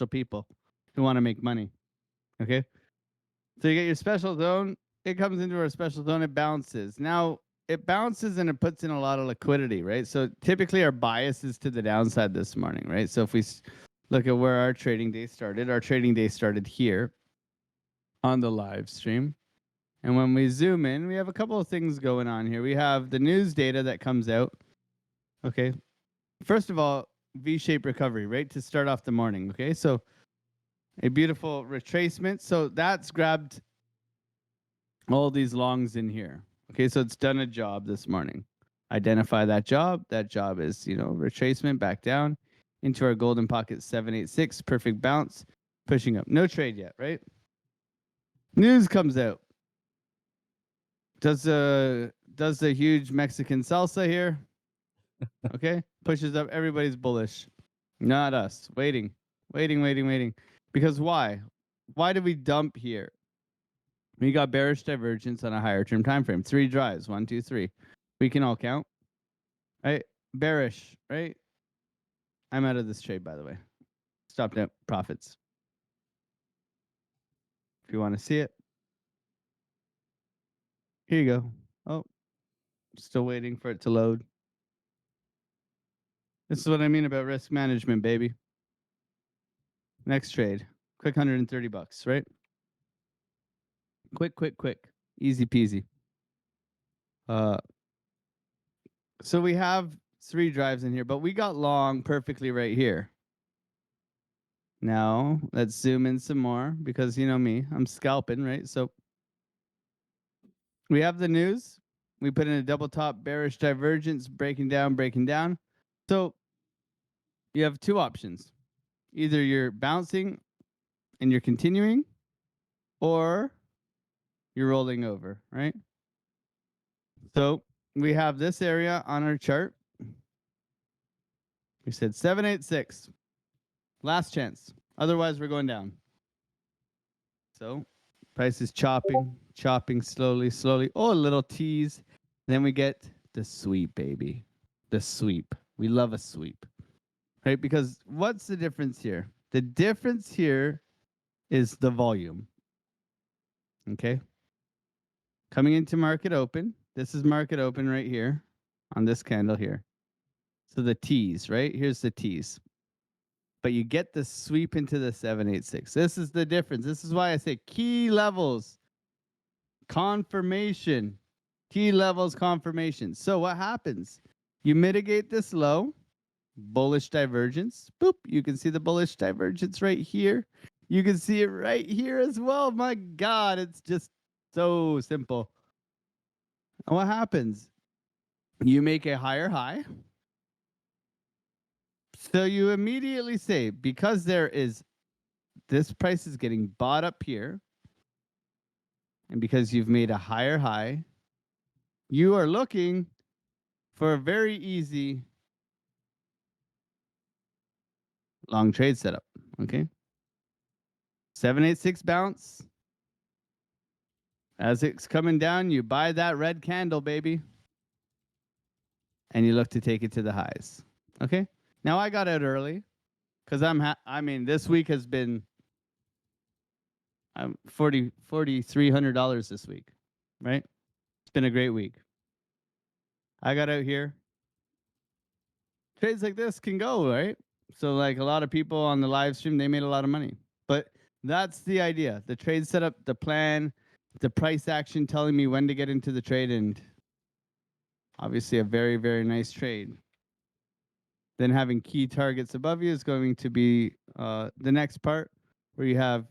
people who want to make money. Okay. So you get your special zone. It comes into our special zone. It bounces. Now it bounces and it puts in a lot of liquidity, right? So typically our bias is to the downside this morning, right? So if we look at where our trading day started here on the live stream. And when we zoom in, we have a couple of things going on here. We have the news data that comes out. Okay. First of all, V-shaped recovery, right? To start off the morning. Okay. So a beautiful retracement. So that's grabbed all these longs in here. Okay. So it's done a job this morning. Identify that job. That job is, retracement back down into our golden pocket 786. Perfect bounce. Pushing up. No trade yet, right? News comes out. Does the huge Mexican salsa here? Okay, pushes up. Everybody's bullish, not us. Waiting. Because why? Why did we dump here? We got bearish divergence on a higher term time frame. 3 drives. 1, 2, 3. We can all count, right? Bearish, right? I'm out of this trade, by the way. Stopped at profits. If you want to see it, here you go. Oh, still waiting for it to load. This is what I mean about risk management, baby. Next trade. Quick $130, right? Quick. Easy peasy. So we have 3 drives in here, but we got long perfectly right here. Now, let's zoom in some more because you know me, I'm scalping, right? So we have the news. We put in a double top bearish divergence, breaking down. So you have 2 options. Either you're bouncing and you're continuing, or you're rolling over, right? So we have this area on our chart. We said 786. Last chance. Otherwise, we're going down. So price is chopping slowly. Oh, a little tease. Then we get the sweep, baby. The sweep. We love a sweep. Right? Because what's the difference here? The difference here is the volume. Okay. Coming into market open. This is market open right here on this candle here. So the tease, right? Here's the tease. But you get the sweep into the 786. This is the difference. This is why I say key levels, confirmation, key levels, confirmation. So what happens? You mitigate this low, bullish divergence. Boop. You can see the bullish divergence right here. You can see it right here as well. My God, it's just so simple. And what happens? You make a higher high. So you immediately say, because this price is getting bought up here, and because you've made a higher high, you are looking for a very easy long trade setup. Okay. 786 bounce. As it's coming down, you buy that red candle, baby. And you look to take it to the highs. Okay. Now I got out early because this week has been $4,300 this week, right? It's been a great week. I got out here. Trades like this can go, right? So like a lot of people on the live stream, they made a lot of money. But that's the idea. The trade setup, the plan, the price action telling me when to get into the trade, and obviously a very, very nice trade. Then having key targets above you is going to be the next part where you have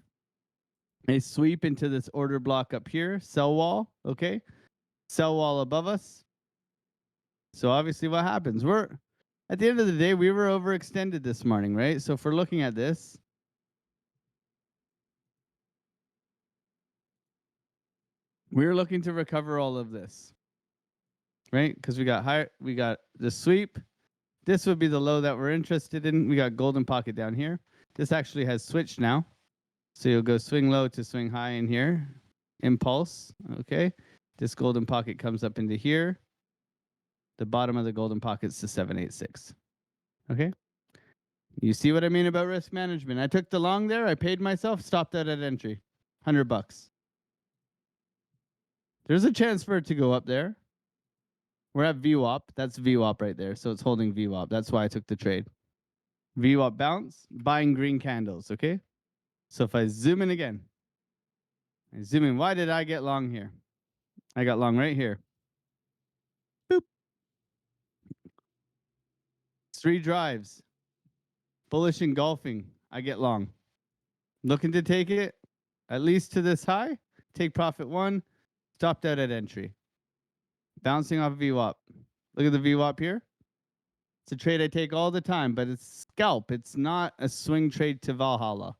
a sweep into this order block up here, sell wall, okay? Sell wall above us. So obviously what happens? At the end of the day, we were overextended this morning, right? So if we're looking at this, we're looking to recover all of this, right? Because we got the sweep. This would be the low that we're interested in. We got golden pocket down here. This actually has switched now. So you'll go swing low to swing high in here. Impulse, okay? This golden pocket comes up into here. The bottom of the golden pocket's the 786. Okay? You see what I mean about risk management? I took the long there. I paid myself, stopped out at entry. $100. There's a chance for it to go up there. We're at VWAP. That's VWAP right there. So it's holding VWAP. That's why I took the trade. VWAP bounce, buying green candles. Okay. So if I zoom in again, I zoom in. Why did I get long here? I got long right here. Boop. 3 drives. Bullish engulfing. I get long. Looking to take it at least to this high. Take profit 1. Stopped out at entry. Bouncing off VWAP. Look at the VWAP here. It's a trade I take all the time, but it's scalp. It's not a swing trade to Valhalla.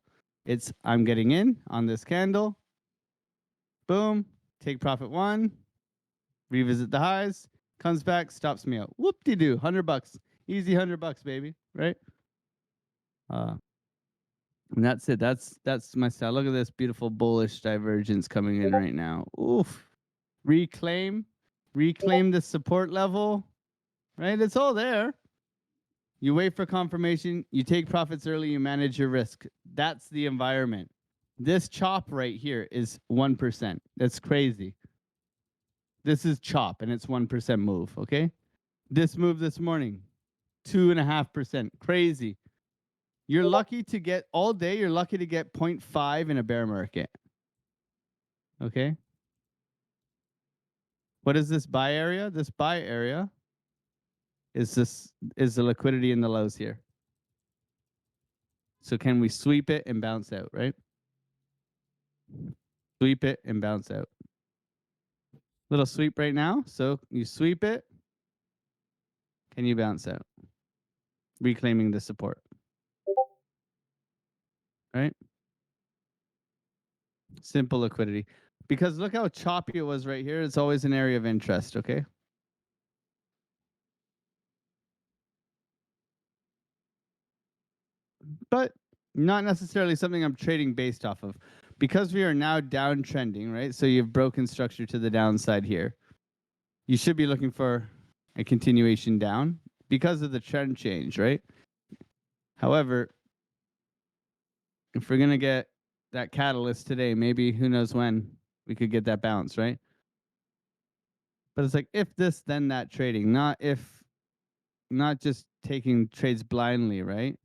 It's I'm getting in on this candle. Boom. Take profit 1. Revisit the highs. Comes back, stops me out. Whoop-de-doo. $100. Easy $100, baby. Right? And that's it. That's my style. Look at this beautiful bullish divergence coming in right now. Oof. Reclaim the support level. Right? It's all there. You wait for confirmation, you take profits early, you manage your risk. That's the environment. This chop right here is 1%. That's crazy. This is chop and it's 1% move, okay? This move this morning, 2.5%. Crazy. You're lucky to get all day, you're lucky to get 0.5 in a bear market. Okay? What is this buy area? This buy area is the liquidity in the lows here. So can we sweep it and bounce out, right? Sweep it and bounce out. Little sweep right now. So you sweep it. Can you bounce out? Reclaiming the support. Right? Simple liquidity. Because look how choppy it was right here. It's always an area of interest, okay? But not necessarily something I'm trading based off of. Because we are now downtrending, right? So you've broken structure to the downside here. You should be looking for a continuation down because of the trend change, right? However, if we're going to get that catalyst today, maybe who knows when we could get that bounce, right? But it's like if this, then that trading, not just taking trades blindly, right?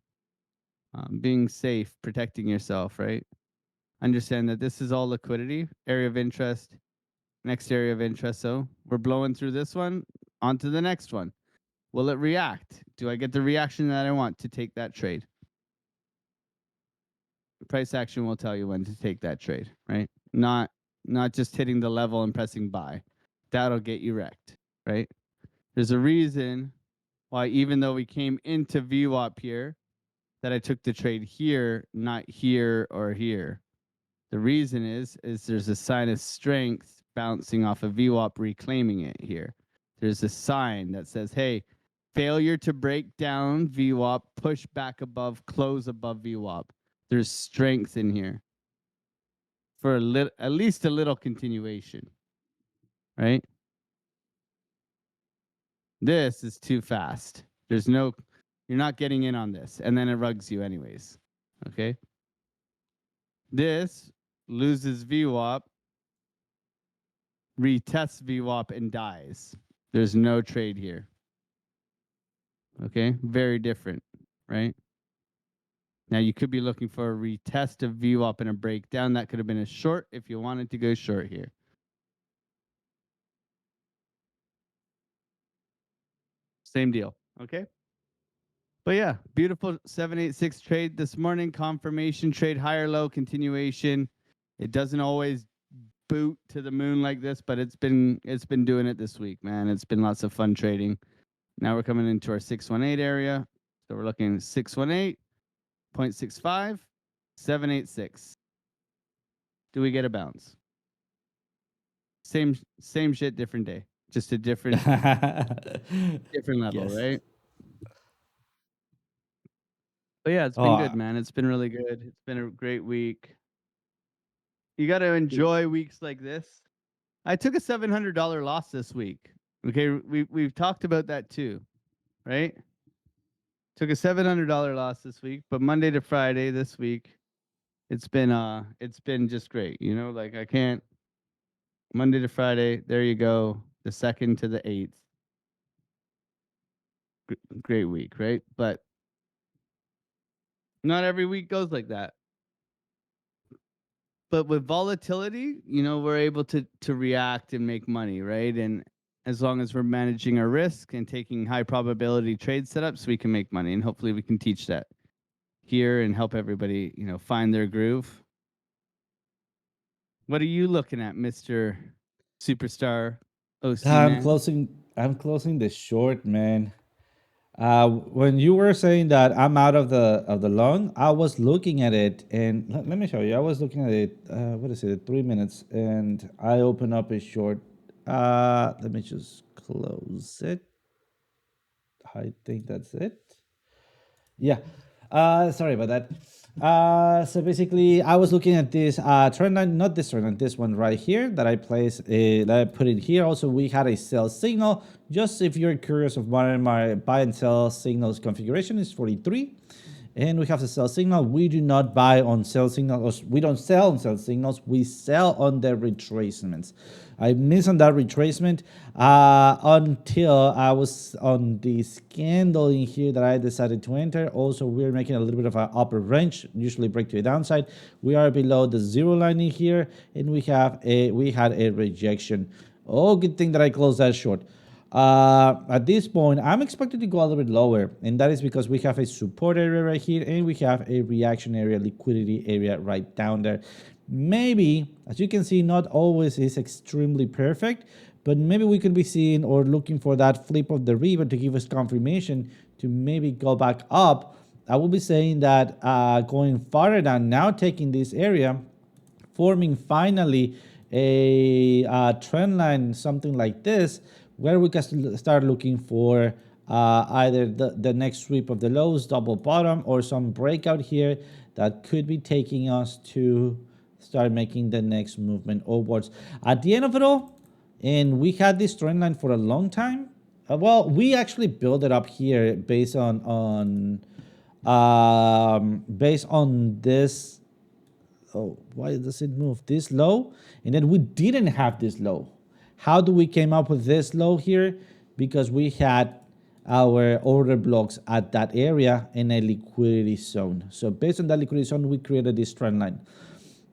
Being safe, protecting yourself, right? Understand that this is all liquidity, area of interest, next area of interest. So we're blowing through this one, on to the next one. Will it react? Do I get the reaction that I want to take that trade? Price action will tell you when to take that trade, right? Not just hitting the level and pressing buy. That'll get you wrecked, right? There's a reason why even though we came into VWAP here, that I took the trade here, not here or here. The reason is there's a sign of strength bouncing off of VWAP, reclaiming it here. There's a sign that says, hey, failure to break down VWAP, push back above, close above VWAP. There's strength in here for at least a little continuation, right? This is too fast. You're not getting in on this, and then it rugs you anyways, okay? This loses VWAP, retests VWAP, and dies. There's no trade here, okay? Very different, right? Now you could be looking for a retest of VWAP and a breakdown. That could have been a short if you wanted to go short here. Same deal, okay? But yeah, beautiful 786 trade this morning. Confirmation trade, higher low continuation. It doesn't always boot to the moon like this, but it's been doing it this week, man. It's been lots of fun trading. Now we're coming into our 618 area. So we're looking 618, 0.65, 786. Do we get a bounce? Same shit, different day. Just a different different level, yes. Right? But yeah, it's been good, man. It's been really good. It's been a great week. You got to enjoy weeks like this. I took a $700 loss this week. Okay, we've talked about that too, right? Took a $700 loss this week, but Monday to Friday this week, it's been just great. You know, like I can't Monday to Friday, there you go. The 2nd to the 8th. Great week, right? But not every week goes like that. But with volatility, you know, we're able to react and make money, right? And as long as we're managing our risk and taking high probability trade setups, we can make money. And hopefully we can teach that here and help everybody, you know, find their groove. What are you looking at, Mr. Superstar OC I'm man? closing. I'm closing the short, man. When you were saying that I'm out of the long, I was looking at it, and let me show you. I was looking at it. What is it? 3 minutes, and I open up a short. Let me just close it. I think that's it. Yeah. Sorry about that. So basically, I was looking at this trend line, not this trend line, this one right here that I placed, that I put it here. Also, we had a sell signal. Just if you're curious of what my buy and sell signals configuration is 43. And we have the sell signal. We do not buy on sell signals. We don't sell on sell signals. We sell on the retracements. I missed on that retracement until I was on this candle in here that I decided to enter. Also, we're making a little bit of an upper range, usually break to the downside. We are below the zero line in here, and we had a rejection. Oh, good thing that I closed that short. At this point, I'm expected to go a little bit lower, and that is because we have a support area right here, and we have a reaction area, liquidity area right down there. Maybe, as you can see, not always is extremely perfect, but maybe we could be seeing or looking for that flip of the river to give us confirmation to maybe go back up. I will be saying that going farther down, now taking this area, forming finally a trend line, something like this, where we can start looking for either the next sweep of the lows, double bottom, or some breakout here that could be taking us to start making the next movement upwards. At the end of it all, and we had this trend line for a long time. Well, we actually built it up here based on this. Oh, why does it move this low? And then we didn't have this low. How do we came up with this low here? Because we had our order blocks at that area in a liquidity zone. So based on that liquidity zone, we created this trend line.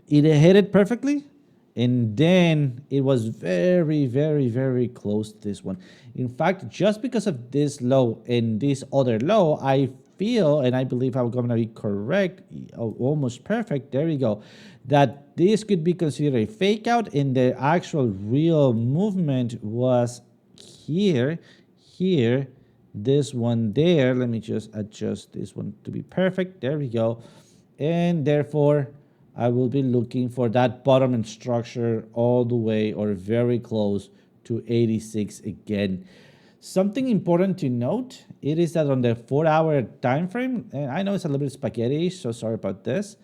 It hit it perfectly, and then it was very, very, very close to this one. In fact, just because of this low and this other low, I feel, and I believe I'm going to be correct, almost perfect, there we go, that this could be considered a fake out, and the actual real movement was here, this one there. Let me just adjust this one to be perfect. There we go. And therefore, I will be looking for that bottom structure all the way or very close to 86 again. Something important to note, it is that on the 4-hour time frame, and I know it's a little bit spaghetti, so sorry about this.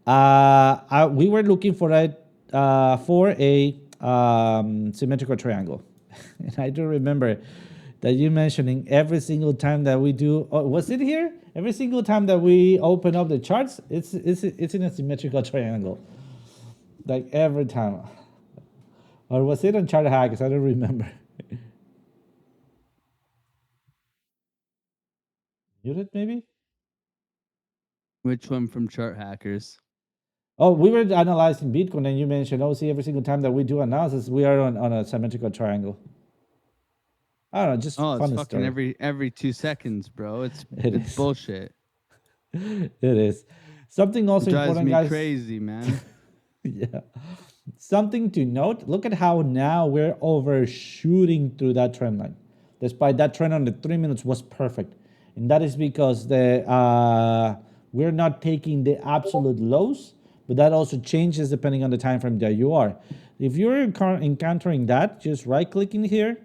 We were looking for a symmetrical triangle. And I do remember that you mentioning every single time that we do. Oh, was it here? Every single time that we open up the charts, it's in a symmetrical triangle. Like every time. Or was it on chart hackers? I don't remember. Muted maybe? Which one from Chart Hackers? Oh, we were analyzing Bitcoin and you mentioned, oh, see, every single time that we do analysis, we are on a symmetrical triangle. I don't know, just Oh, it's fun fucking story. every 2 seconds, bro. It's It it's is. bullshit. It is. Something also It drives important, me guys. crazy, man. Yeah. Something to note, look at how now we're overshooting through that trend line. Despite that trend on the 3 minutes was perfect. And that is because we're not taking the absolute lows, but that also changes depending on the time frame that you are. If you're encountering that, just right click in here,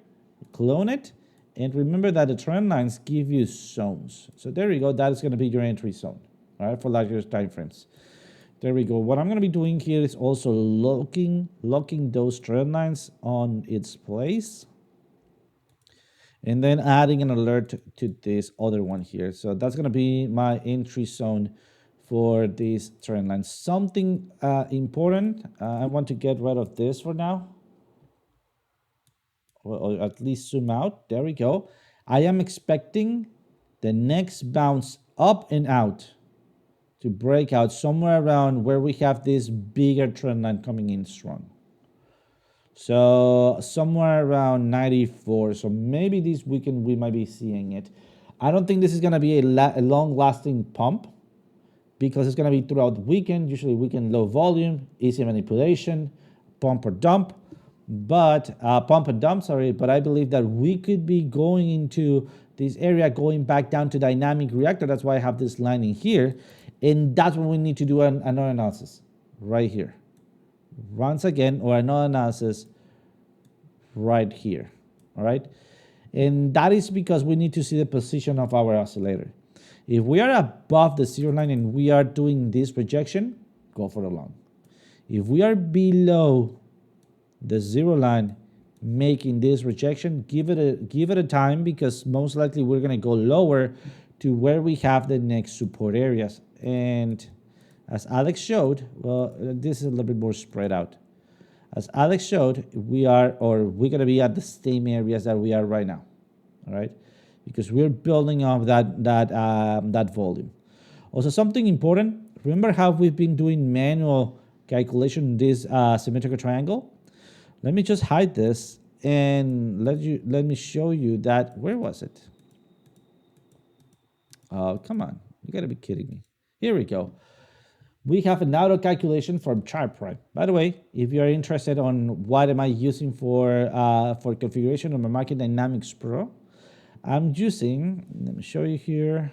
clone it, and remember that the trend lines give you zones. So there you go, that is going to be your entry zone, all right, for larger time frames. There we go. What I'm going to be doing here is also locking those trend lines on its place. and then adding an alert to this other one here. So that's going to be my entry zone for this trend line. Something important, I want to get rid of this for now, or at least zoom out. There we go. I am expecting the next bounce up and out to break out somewhere around where we have this bigger trend line coming in strong. So somewhere around 94. So maybe this weekend we might be seeing it. I don't think this is going to be a long-lasting pump because it's going to be throughout the weekend. Usually weekend low volume, easy manipulation, pump or dump. But pump and dump, sorry. But I believe that we could be going into this area, going back down to dynamic reactor. That's why I have this line in here. And that's when we need to do another analysis right here. Once again, or another analysis right here. All right. And that is because we need to see the position of our oscillator. If we are above the zero line and we are doing this rejection, go for the long. If we are below the zero line making this rejection, give it a time, because most likely we're going to go lower to where we have the next support areas. And as Alex showed, well, this is a little bit more spread out. As Alex showed, we're going to be at the same areas that we are right now, all right? Because we're building up that volume. Also, something important, remember how we've been doing manual calculation in this symmetrical triangle? Let me just hide this and let me show you that. Where was it? Oh, come on. You got to be kidding me. Here we go. We have an auto calculation from ChartPrime. By the way, if you are interested on what am I using for configuration of my Market Dynamics Pro, I'm using, let me show you here,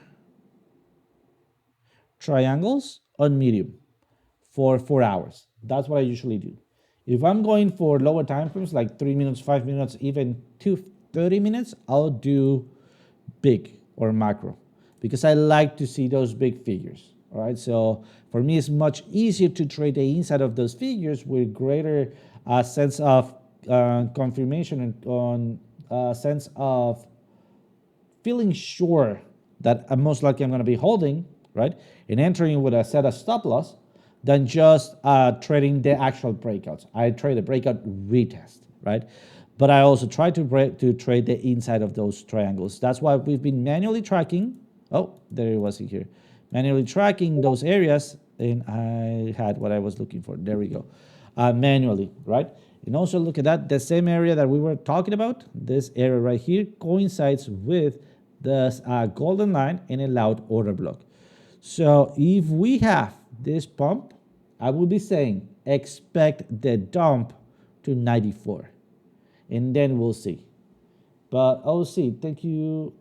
triangles on medium for 4 hours. That's what I usually do. If I'm going for lower time frames, like 3 minutes, 5 minutes, even 30 minutes, I'll do big or macro, because I like to see those big figures. All right, so for me, it's much easier to trade the inside of those figures with greater sense of confirmation and on sense of feeling sure that I'm most likely I'm going to be holding, right, and entering with a set of stop loss, than just trading the actual breakouts. I trade the breakout retest, right? But I also try to trade the inside of those triangles. That's why we've been manually tracking. Oh, there it was here. Manually tracking those areas, and I had what I was looking for. There we go. Manually, right? And also look at that. The same area that we were talking about, this area right here, coincides with the golden line and a loud order block. So if we have this pump, I will be saying expect the dump to 94, and then we'll see. But OC, thank you.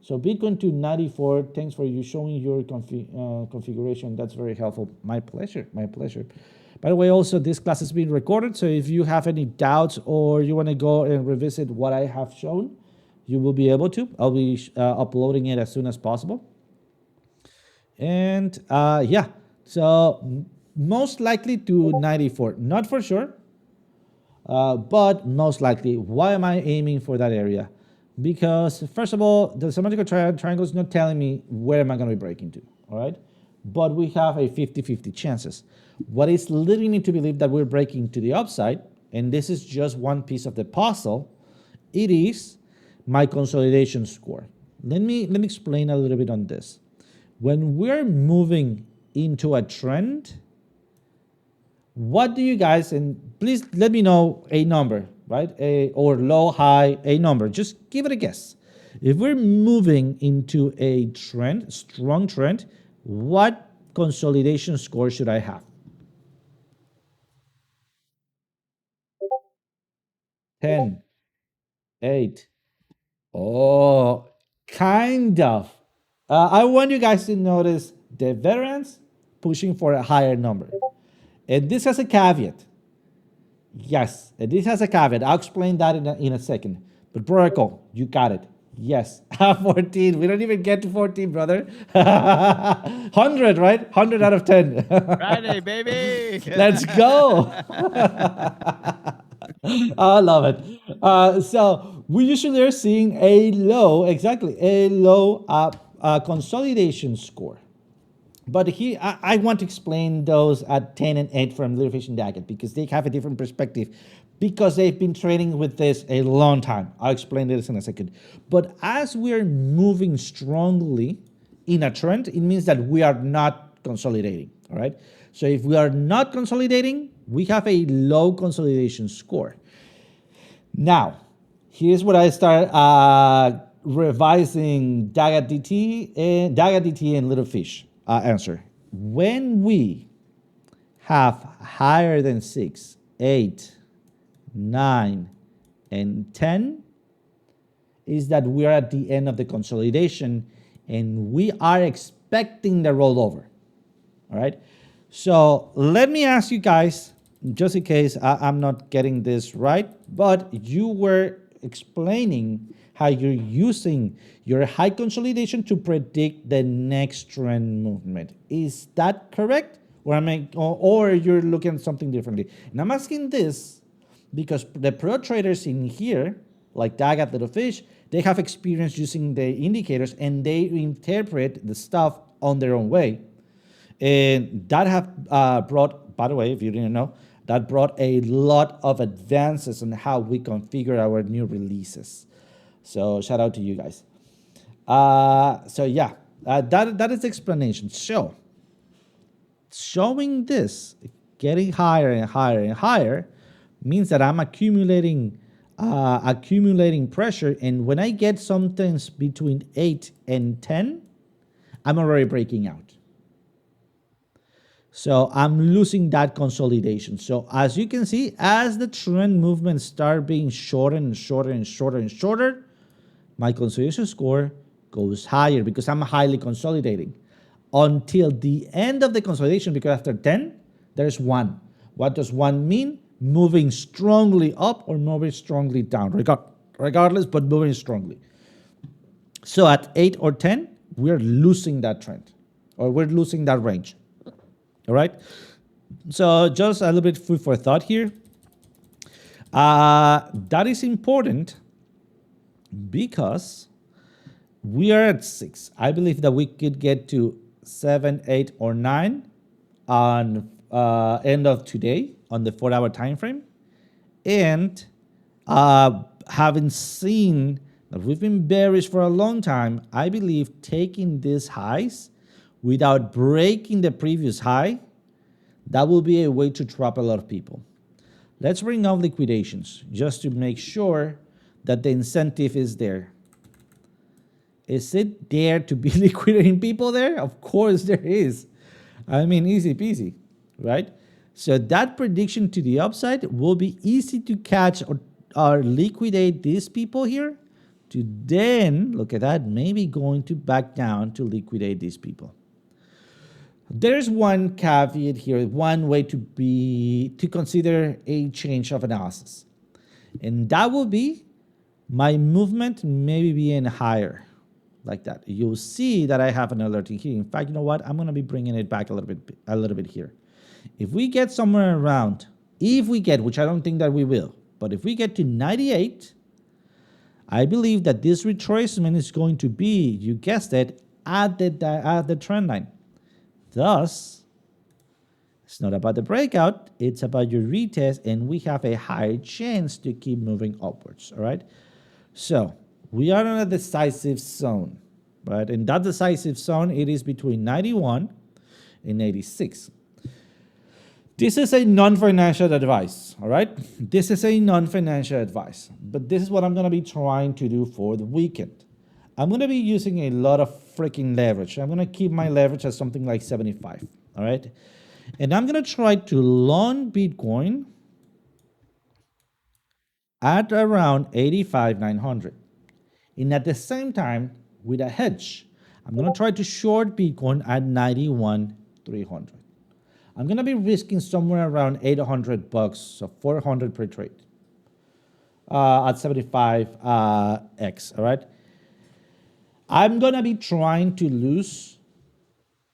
So Bitcoin to 94. Thanks for you showing your configuration. That's very helpful. My pleasure. By the way, also this class is being recorded, so if you have any doubts or you want to go and revisit what I have shown, you will be able to. I'll be uploading it as soon as possible. And yeah, so most likely to 94, not for sure, but most likely. Why am I aiming for that area? Because first of all, the symmetrical triangle is not telling me where am I going to be breaking to, all right? But we have a 50-50 chances. What is leading me to believe that we're breaking to the upside, and this is just one piece of the puzzle, it is my consolidation score. Let me explain a little bit on this. When we're moving into a trend, what do you guys, and please let me know a number, right? Or low, high, a number. Just give it a guess. If we're moving into a trend, strong trend, what consolidation score should I have? 10, 8. Oh, kind of. I want you guys to notice the veterans pushing for a higher number. And this has a caveat. Yes, this has a caveat. I'll explain that in a second. But Broracle, you got it. Yes, 14. We don't even get to 14, brother. 100, right? 100 out of 10. Friday, baby. Let's go. I love it. So we usually are seeing a low, exactly, a low consolidation score. But here, I want to explain those at 10 and 8 from Little Fish and Daggett because they have a different perspective because they've been trading with this a long time. I'll explain this in a second. But as we're moving strongly in a trend, it means that we are not consolidating, all right? So if we are not consolidating, we have a low consolidation score. Now, here's what I start revising Daggett DT and Little Fish answer. When we have higher than 6, 8, 9, and 10, is that we are at the end of the consolidation and we are expecting the rollover. All right. So let me ask you guys, just in case I'm not getting this right, but you were explaining how you're using your high consolidation to predict the next trend movement. Is that correct? Or you're looking at something differently? And I'm asking this because the pro traders in here, like Daggett, Little Fish, they have experience using the indicators and they interpret the stuff on their own way. And that have brought, by the way, if you didn't know, that brought a lot of advances on how we configure our new releases. So shout out to you guys. So yeah, that is the explanation. So showing this, getting higher and higher and higher, means that I'm accumulating pressure. And when I get something between 8 and 10, I'm already breaking out. So I'm losing that consolidation. So as you can see, as the trend movements start being shorter and shorter and shorter and shorter, my consolidation score goes higher because I'm highly consolidating until the end of the consolidation, because after 10, there's 1. What does 1 mean? Moving strongly up or moving strongly down, regardless, but moving strongly. So at 8 or 10, we're losing that trend or we're losing that range. All right. So just a little bit food for thought here. That is important because we are at 6. I believe that we could get to 7, 8, or 9 on end of today on the 4-hour time frame. And having seen that we've been bearish for a long time, I believe taking these highs without breaking the previous high, that will be a way to trap a lot of people. Let's bring up liquidations just to make sure that the incentive is there. Is it there to be liquidating people there? Of course there is. I mean, easy peasy, right? So that prediction to the upside will be easy to catch or liquidate these people here to then, look at that, maybe going to back down to liquidate these people. There's one caveat here, one way to consider a change of analysis. And that will be my movement maybe being higher, like that. You'll see that I have an alerting here. In fact, you know what? I'm going to be bringing it back a little bit here. If we get somewhere around, which I don't think that we will, but if we get to 98, I believe that this retracement is going to be, you guessed it, at the trend line. Thus, it's not about the breakout, it's about your retest, and we have a higher chance to keep moving upwards, all right? So, we are in a decisive zone, right? In that decisive zone, it is between 91 and 86. This is a non-financial advice, all right? This is a non-financial advice, but this is what I'm going to be trying to do for the weekend. I'm going to be using a lot of freaking leverage. I'm going to keep my leverage at something like 75, all right? And I'm going to try to long Bitcoin at around 85,900. And at the same time, with a hedge, I'm going to try to short Bitcoin at 91,300. I'm going to be risking somewhere around $800, so 400 per trade at 75x, all right? I'm going to be trying to lose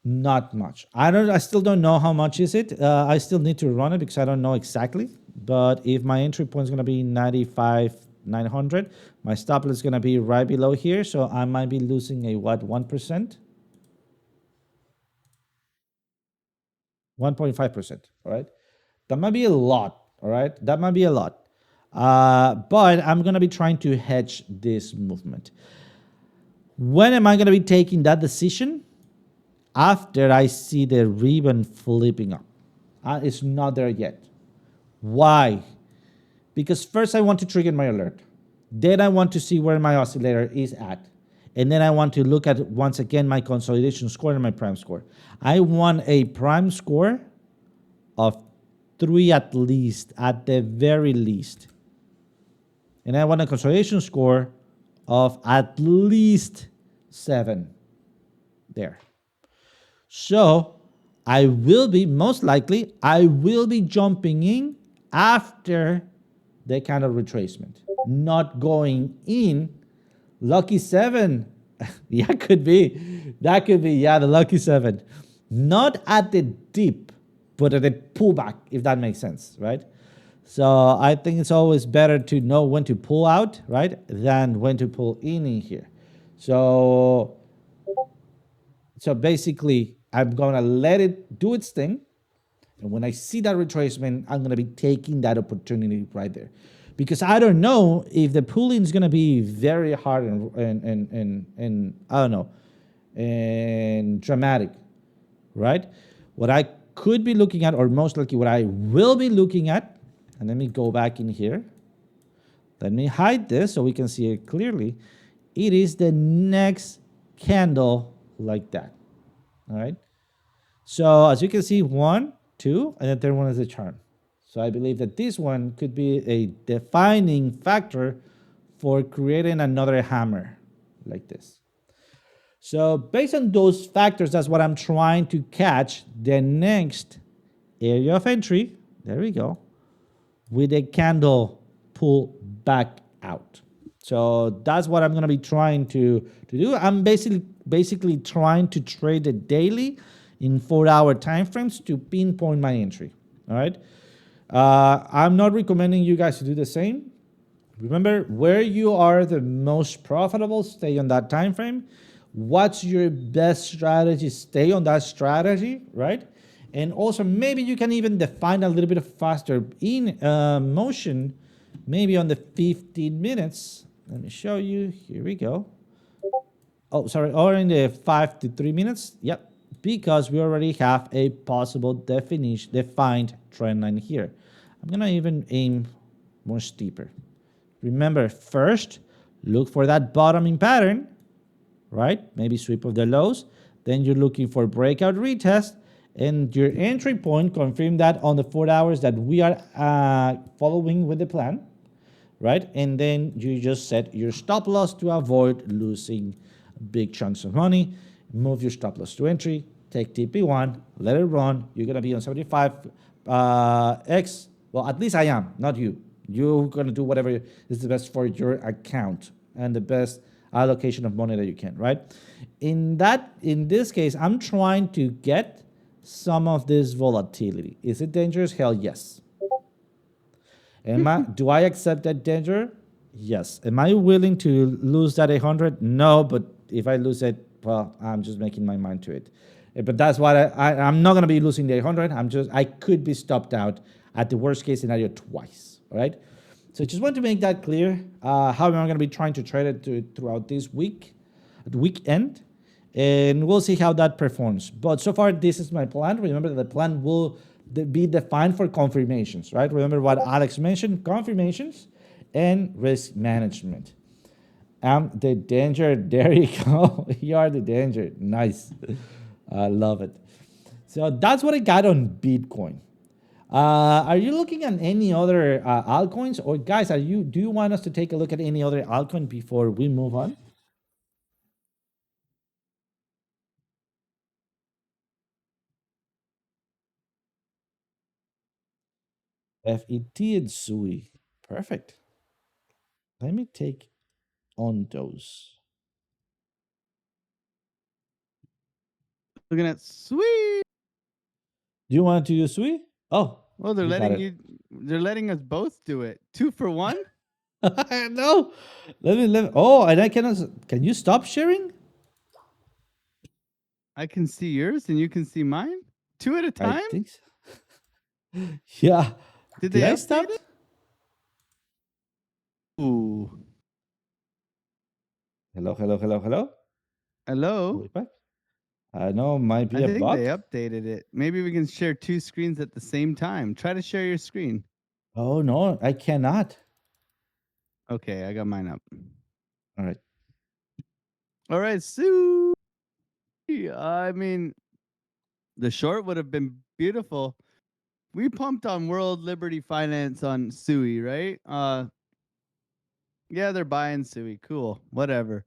not much. I still don't know how much is it. I still need to run it because I don't know exactly. But if my entry point is going to be 95, 900. My stop loss is going to be right below here. So I might be losing a what, 1%? 1.5%. All right. That might be a lot. All right. That might be a lot. But I'm going to be trying to hedge this movement. When am I going to be taking that decision? After I see the ribbon flipping up. It's not there yet. Why? Because first I want to trigger my alert. Then I want to see where my oscillator is at. And then I want to look at, once again, my consolidation score and my prime score. I want a prime score of 3 at least, at the very least. And I want a consolidation score of at least 7 there. So I will be, most likely, I will be jumping in after the candle retracement, not going in. Lucky 7. Yeah, could be. That could be, yeah, the lucky 7. Not at the dip, but at the pullback, if that makes sense, right? So I think it's always better to know when to pull out, right, than when to pull in here. So basically, I'm going to let it do its thing. And when I see that retracement, I'm going to be taking that opportunity right there. Because I don't know if the pulling is going to be very hard and I don't know, and dramatic, right? What I could be looking at, or most likely what I will be looking at, and let me go back in here. Let me hide this so we can see it clearly. It is the next candle like that. All right. So as you can see, 1, 2, and the third one is the charm. So I believe that this one could be a defining factor for creating another hammer like this. So based on those factors, that's what I'm trying to catch the next area of entry. There we go. With a candle pull back out. So that's what I'm going to be trying to do. I'm basically trying to trade the daily in 4-hour time frames to pinpoint my entry. All right. I'm not recommending you guys to do the same. Remember, where you are the most profitable, stay on that time frame. What's your best strategy? Stay on that strategy, right? And also, maybe you can even define a little bit faster in motion, maybe on the 15 minutes. Let me show you. Here we go. Oh, sorry, or in the 5 to 3 minutes. Yep. Because we already have a possible defined trend line here. I'm going to even aim more steeper. Remember, first, look for that bottoming pattern, right? Maybe sweep of the lows. Then you're looking for breakout retest. And your entry point, confirm that on the 4 hours that we are following with the plan, right? And then you just set your stop loss to avoid losing big chunks of money. Move your stop loss to entry, take TP1, let it run. You're going to be on 75x. Well, at least I am, not you. You're going to do whatever is the best for your account and the best allocation of money that you can, right? In this case, I'm trying to get some of this volatility. Is it dangerous? Hell yes. Do I accept that danger? Yes. Am I willing to lose that 800? No, but if I lose it, well, I'm just making my mind to it. But that's what I'm not going to be losing the 800. I could be stopped out at the worst case scenario twice. All right. So just want to make that clear. How am I going to be trying to trade it throughout this weekend? And we'll see how that performs. But so far, this is my plan. Remember that the plan will be defined for confirmations, right? Remember what Alex mentioned, confirmations and risk management. The danger, there you go. You are the danger. Nice. I love it. So that's what I got on Bitcoin. Are you looking at any other altcoins? Or guys, do you want us to take a look at any other altcoin before we move on? FET and SUI. Perfect. Let me take on those. Looking at sweet. Do you want to use SUI? Oh, Well, they're you got letting it. they're letting us both do it. 2 for 1. No. Let me. Oh, and I cannot. Can you stop sharing? I can see yours and you can see mine. 2 at a I time? think so. Yeah. Did Did they I update stop? it? Ooh. Hello, hello, hello, hello. Are Hello? we back? I know might be I a think they bug. updated it. Maybe we can share 2 screens at the same time. Try to share your screen. Oh no, I cannot. Okay, I got mine up. All right. All right, Sue. I mean, the short would have been beautiful. We pumped on World Liberty Finance on Sui, right? Yeah, they're buying Sui. Cool. Whatever.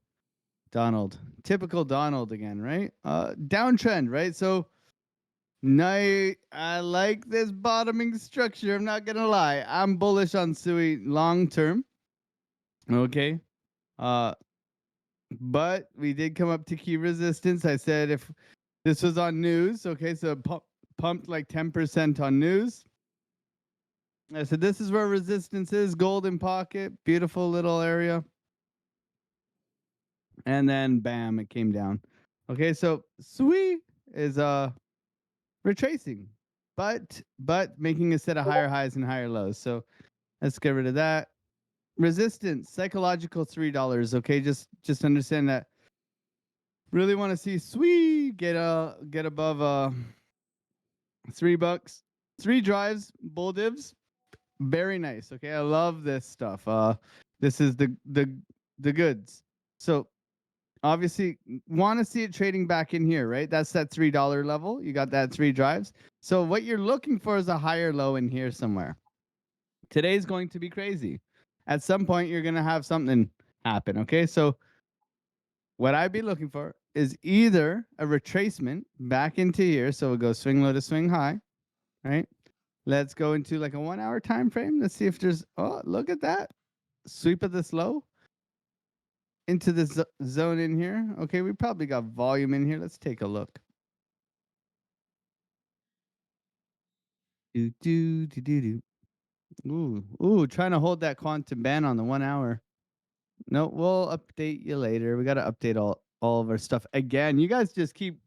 Donald. Typical Donald again, right? Downtrend, right? So night. I like this bottoming structure. I'm not gonna lie. I'm bullish on Sui long term. Okay. Uh, but we did come up to key resistance. I said if this was on news, okay, so pumped like 10% on news. I said this is where resistance is. Golden pocket, beautiful little area, and then bam, it came down. Okay, so Sui is retracing, but making a set of higher highs and higher lows. So let's get rid of that. Resistance, psychological $3. Okay, just understand that. Really want to see Sui get above $3. 3 drives, bull divs, very nice. Okay, I love this stuff. This is the goods. So obviously want to see it trading back in here, right? That's that $3 level. You got that 3 drives. So what you're looking for is a higher low in here somewhere. Today's going to be crazy. At some point, you're gonna have something happen. Okay, so what I'd be looking for is either a retracement back into here, so it goes swing low to swing high, right? Let's go into like a 1 hour time frame. Let's see if there's. Oh, look at that sweep of this low into this zone in here. Okay, we probably got volume in here. Let's take a look. Do do do do do. Ooh, trying to hold that quantum band on the 1 hour. No, we'll update you later. We got to update all of our stuff again. You guys just keep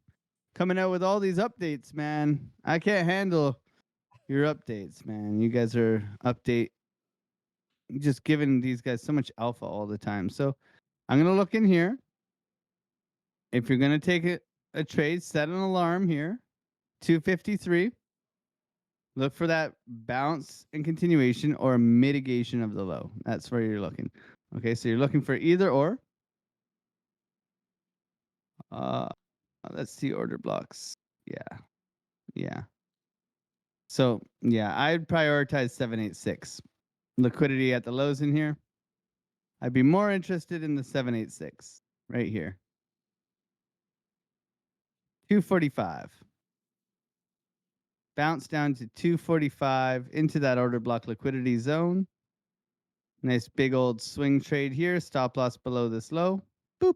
coming out with all these updates, man. I can't handle your updates, man. You guys are just giving these guys so much alpha all the time. So I'm gonna look in here. If you're gonna take a trade, set an alarm here. 253. Look for that bounce and continuation or mitigation of the low. That's where you're looking. Okay, so you're looking for either or. Uh, let's see order blocks. Yeah, yeah. So yeah, I'd prioritize 786. Liquidity at the lows in here. I'd be more interested in the 786 right here. 245. Bounce down to 245 into that order block liquidity zone. Nice big old swing trade here. Stop loss below this low. Boop.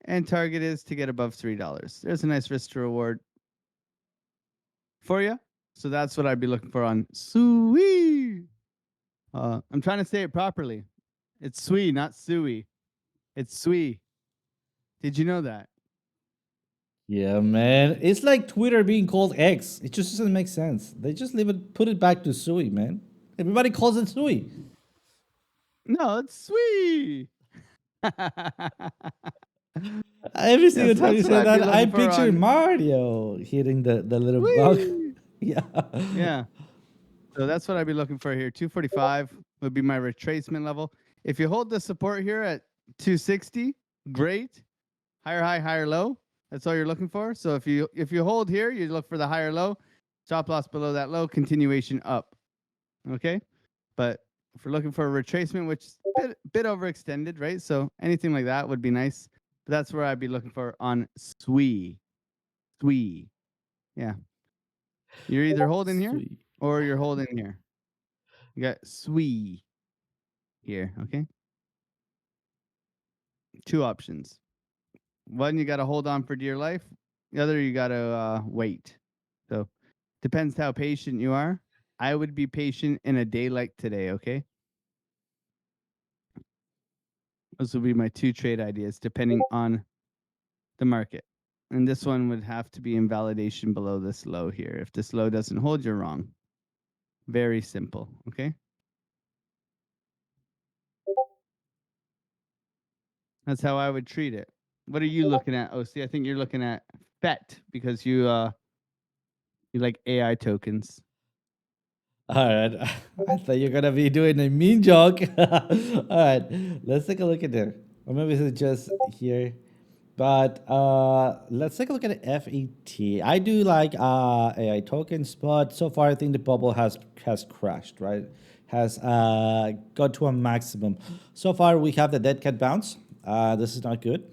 And target is to get above $3. There's a nice risk to reward for you. So that's what I'd be looking for on Sui. I'm trying to say it properly. It's Sui, not Sui. It's Sui. Did you know that? Yeah, man. It's like Twitter being called X. It just doesn't make sense. They just leave it, put it back to Sui, man. Everybody calls it Sui. No, it's Sui. Every single Yes, time you that's what say I'd be that, I looking for picture on Mario hitting the little bug. Sui. Yeah. Yeah. So that's what I'd be looking for here. 245 would be my retracement level. If you hold the support here at 260, great. Higher high, higher low. That's all you're looking for. So if you hold here, you look for the higher low. Stop loss below that low, continuation up. Okay? But if we're looking for a retracement, which is a bit overextended, right? So anything like that would be nice. But that's where I'd be looking for on SWI. SWI. Yeah. You're either holding here Sui. or you're holding here. You got SWI here, okay? 2 options. One, you got to hold on for dear life. The other, you got to wait. So depends how patient you are. I would be patient in a day like today, okay? Those would be my 2 trade ideas depending on the market. And this one would have to be in validation below this low here. If this low doesn't hold, you're wrong. Very simple. Okay. That's how I would treat it. What are you looking at, OC? I think you're looking at FET because you like AI tokens. All right. I thought you're gonna be doing a mean joke. All right, let's take a look at there. Or maybe it's just here. But let's take a look at the FET. I do like AI tokens, but so far I think the bubble has crashed, right? Has got to a maximum. So far we have the dead cat bounce. This is not good.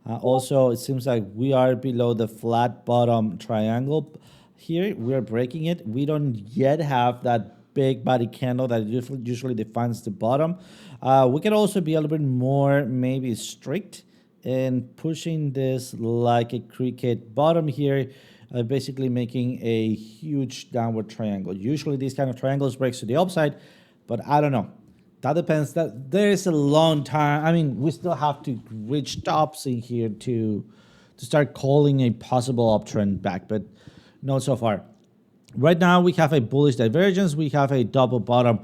Also, it seems like we are below the flat bottom triangle here. We are breaking it. We don't yet have that big body candle that usually defines the bottom. We can also be a little bit more maybe strict in pushing this like a cricket bottom here, basically making a huge downward triangle. Usually these kind of triangles breaks to the upside, but I don't know. That depends. That there is a long time. I mean, we still have to reach tops in here to start calling a possible uptrend back, but not so far. Right now, we have a bullish divergence. We have a double bottom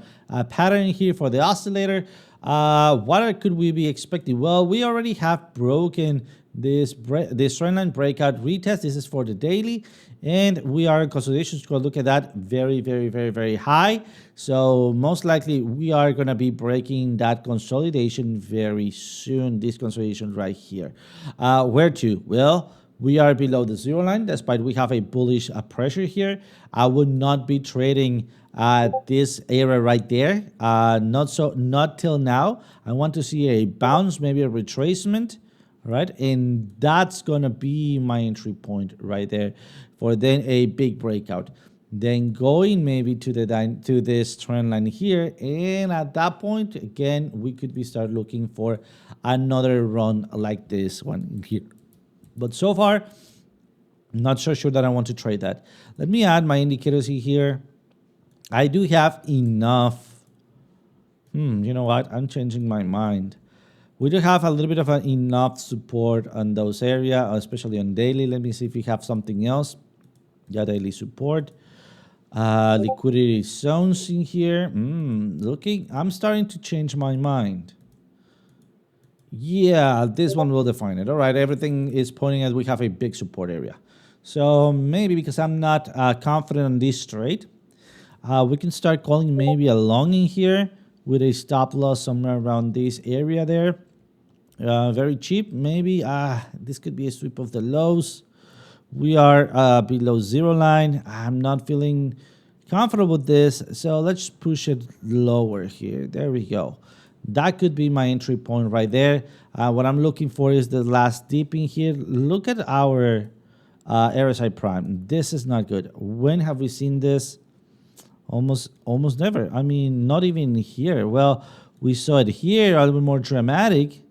pattern here for the oscillator. What could we be expecting? Well, we already have broken this trendline breakout retest. This is for the daily, and we are in consolidation score. Look at that, very, very, very, very high. So most likely we are going to be breaking that consolidation very soon. This consolidation right here. Where to? Well, we are below the zero line, despite we have a bullish pressure here. I would not be trading this area right there. Not till now. I want to see a bounce, maybe a retracement, right? And that's gonna be my entry point right there for then a big breakout. Then going maybe to this trend line here, and at that point again we could be start looking for another run like this one here. But so far, not so sure that I want to trade that. Let me add my indicators here. I do have enough. You know what? I'm changing my mind. We do have a little bit of enough support on those areas, especially on daily. Let me see if we have something else. Yeah, daily support. Liquidity zones in here. I'm starting to change my mind. Yeah, this one will define it. All right, everything is pointing at we have a big support area. So maybe because I'm not confident on this trade, we can start calling maybe a long in here with a stop loss somewhere around this area there. Very cheap, maybe. This could be a sweep of the lows. We are below zero line. I'm not feeling comfortable with this, so let's push it lower here. There we go. That could be my entry point right there. What I'm looking for is the last dip in here. Look at our RSI prime. This is not good. When have we seen this? Almost never. I mean, not even here. Well, we saw it here a little bit more dramatic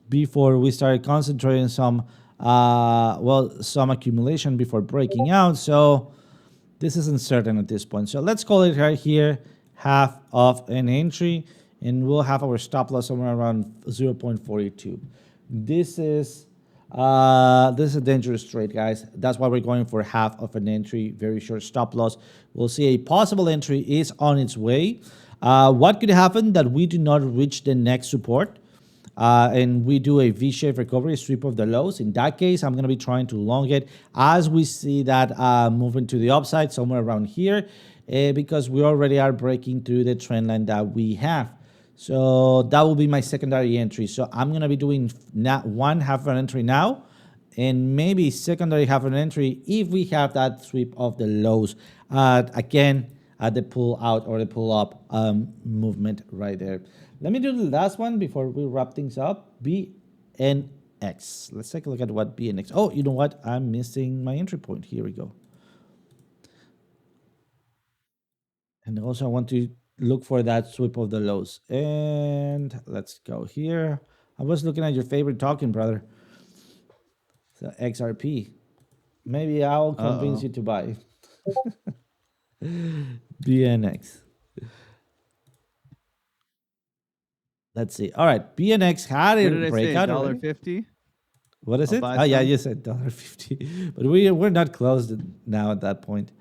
before we started concentrating some some accumulation before breaking out. So this is uncertain at this point. So let's call it right here half of an entry, and we'll have our stop loss somewhere around 0.42. This is a dangerous trade, guys. That's why we're going for half of an entry, very short stop loss. We'll see a possible entry is on its way. What could happen that we do not reach the next support? And we do a V-shaped recovery, sweep of the lows. In that case, I'm going to be trying to long it as we see that moving to the upside somewhere around here, because we already are breaking through the trend line that we have. So that will be my secondary entry. So I'm going to be doing one half of an entry now, and maybe secondary half of an entry if we have that sweep of the lows. Again, at the pull out or the pull up movement right there. Let me do the last one before we wrap things up. BNX. Let's take a look at what BNX. Oh, you know what? I'm missing my entry point. Here we go. And also I want to look for that sweep of the lows. And let's go here. I was looking at your favorite token, brother. So XRP. Maybe I'll convince you to buy. BNX. Let's see. All right, BNX had What a did I say? breakout already. $1.50? What is I'll it? buy Oh yeah, some. you said $1.50, but we're not close now at that point.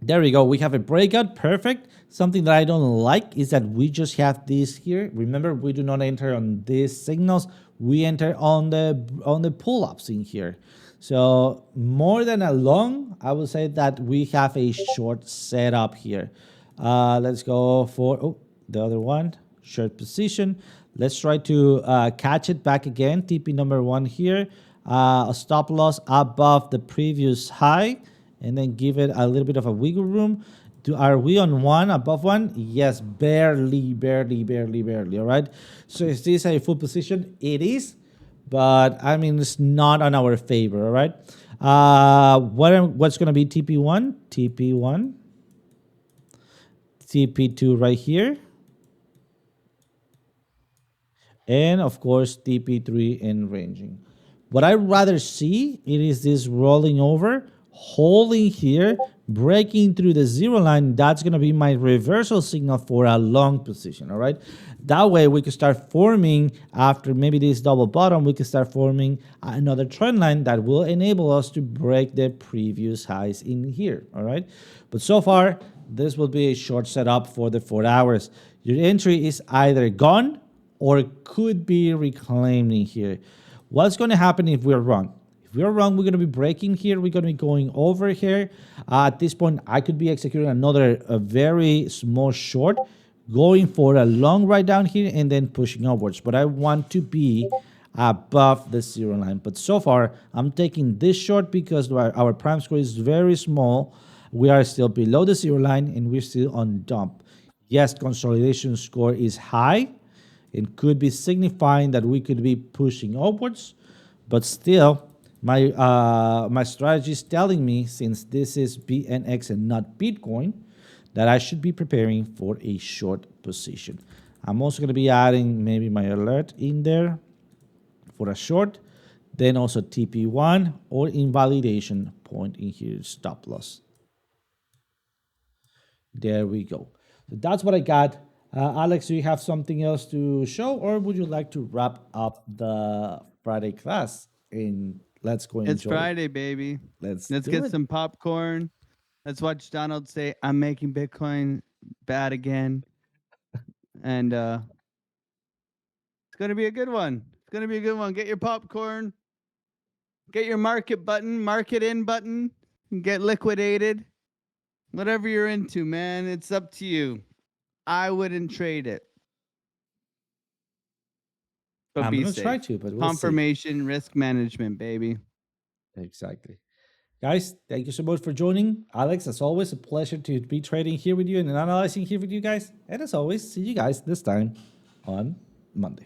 There we go. We have a breakout. Perfect. Something that I don't like is that we just have this here. Remember, we do not enter on these signals. We enter on the pull-ups in here. So more than a long, I would say that we have a short setup here. Let's go for the other one, short position. Let's try to catch it back again. TP number 1 here. A stop loss above the previous high, and then give it a little bit of a wiggle room. Are we on one, above one? Yes, barely, barely, barely, barely, all right? So is this a full position? It is, but I mean, it's not on our favor, all right? What's gonna be TP1? TP1, TP2 right here, and of course, TP3 in ranging. What I'd rather see, it is this rolling over, holding here, breaking through the 0 line. That's going to be my reversal signal for a long position, all right? That way we can start forming, after maybe this double bottom, we can start forming another trend line that will enable us to break the previous highs in here, all right? But so far, this will be a short setup for the 4 hours. Your entry is either gone or could be reclaimed in here. What's going to happen if we're wrong? If we're wrong, we're going to be breaking here. We're going to be going over here. At this point, I could be executing a very small short, going for a long right down here and then pushing upwards. But I want to be above the 0 line. But so far, I'm taking this short because our prime score is very small. We are still below the 0 line and we're still on dump. Yes, consolidation score is high. It could be signifying that we could be pushing upwards, but still, my strategy is telling me, since this is BNX and not Bitcoin, that I should be preparing for a short position. I'm also going to be adding maybe my alert in there for a short, then also TP1 or invalidation point in here, stop loss. There we go. So that's what I got. Alex, do you have something else to show, or would you like to wrap up the Friday class? And let's go enjoy. It's Friday, baby. Let's get some popcorn. Let's watch Donald say, "I'm making Bitcoin bad again," and it's gonna be a good one. It's gonna be a good one. Get your popcorn. Get your market in button. Get liquidated. Whatever you're into, man, it's up to you. I wouldn't trade it. But I'm be gonna safe. try to, but we'll Confirmation, risk management, baby. Exactly. Guys, thank you so much for joining. Alex, as always, a pleasure to be trading here with you and analyzing here with you guys. And as always, see you guys this time on Monday.